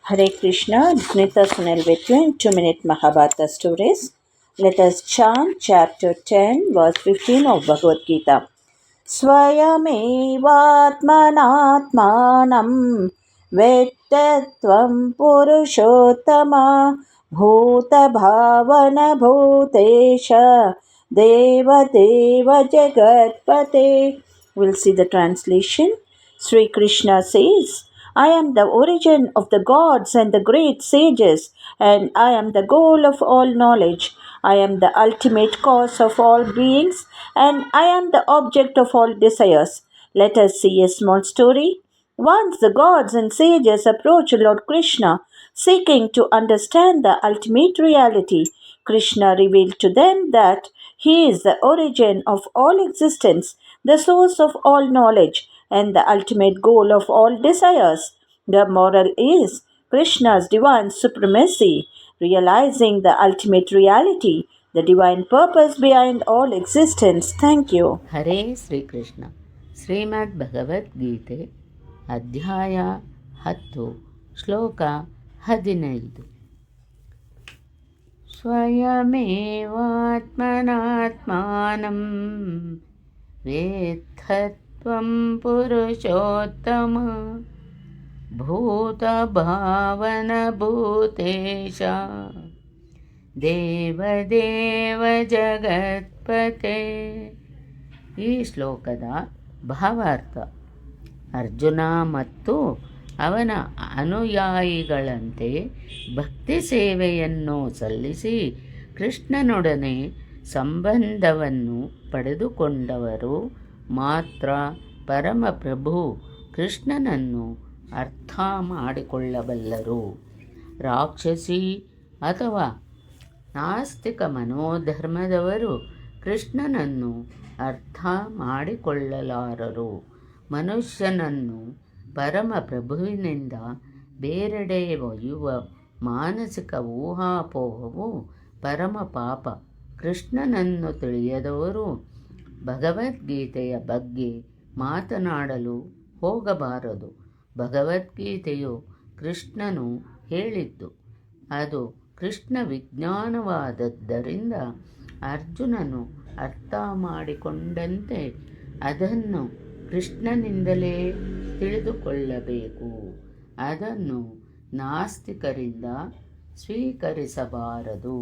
Hare Krishna, Nitha Sunil with you in 2-minute Mahabharata stories. Let us chant chapter 10, verse 15 of Bhagavad Gita. Swayamevātmanātmānam vettatvam purushottama bhūtabhavana bhūtesha deva deva jagatpate. We'll see the translation. Sri Krishna says, I am the origin of the gods and the great sages, and I am the goal of all knowledge. I am the ultimate cause of all beings, and I am the object of all desires. Let us see a small story. Once the gods and sages approached Lord Krishna, seeking to understand the ultimate reality. Krishna revealed to them that he is the origin of all existence, the source of all knowledge, and the ultimate goal of all desires. The moral is Krishna's divine supremacy, realizing the ultimate reality, the divine purpose behind all existence. Thank you. ಹರೇ ಶ್ರೀಕೃಷ್ಣ. ಶ್ರೀಮದ್ ಭಗವದ್ಗೀತೆ ಅಧ್ಯಾಯ 10 ಶ್ಲೋಕ 15. ಸ್ವಯಮೇವಾತ್ಮನಾತ್ಮಾನಂ ವೇತ್ತತ್ವಂ ಪುರುಷೋತ್ತಮ ಭೂತಭಾವನಭೂತೇಶ ದೇವದೇವ ಜಗತ್ಪತೆ. ಈ ಶ್ಲೋಕದ ಭಾವಾರ್ಥ: ಅರ್ಜುನ ಮತ್ತು ಅವನ ಅನುಯಾಯಿಗಳಂತೆ ಭಕ್ತಿ ಸೇವೆಯನ್ನು ಸಲ್ಲಿಸಿ ಕೃಷ್ಣನೊಡನೆ ಸಂಬಂಧವನ್ನು ಪಡೆದುಕೊಂಡವರು ಮಾತ್ರ ಪರಮಪ್ರಭು ಕೃಷ್ಣನನ್ನು ಅರ್ಥ ಮಾಡಿಕೊಳ್ಳಬಲ್ಲರು. ರಾಕ್ಷಸಿ ಅಥವಾ ನಾಸ್ತಿಕ ಮನೋಧರ್ಮದವರು ಕೃಷ್ಣನನ್ನು ಅರ್ಥ ಮಾಡಿಕೊಳ್ಳಲಾರರು. ಮನುಷ್ಯನನ್ನು ಪರಮಪ್ರಭುವಿನಿಂದ ಬೇರೆಡೆ ಒಯ್ಯುವ ಮಾನಸಿಕ ಊಹಾಪೋಹವು ಪರಮ ಪಾಪ. ಕೃಷ್ಣನನ್ನು ತಿಳಿಯದವರು ಭಗವದ್ಗೀತೆಯ ಬಗ್ಗೆ ಮಾತನಾಡಲು ಹೋಗಬಾರದು. ಭಗವದ್ಗೀತೆಯು ಕೃಷ್ಣನು ಹೇಳಿದ್ದು. ಅದು ಕೃಷ್ಣ ವಿಜ್ಞಾನವಾದದ್ದರಿಂದ ಅರ್ಜುನನು ಅರ್ಥ ಮಾಡಿಕೊಂಡಂತೆ ಅದನ್ನು ಕೃಷ್ಣನಿಂದಲೇ ತಿಳಿದುಕೊಳ್ಳಬೇಕು. ಅದನ್ನು ನಾಸ್ತಿಕರಿಂದ ಸ್ವೀಕರಿಸಬಾರದು.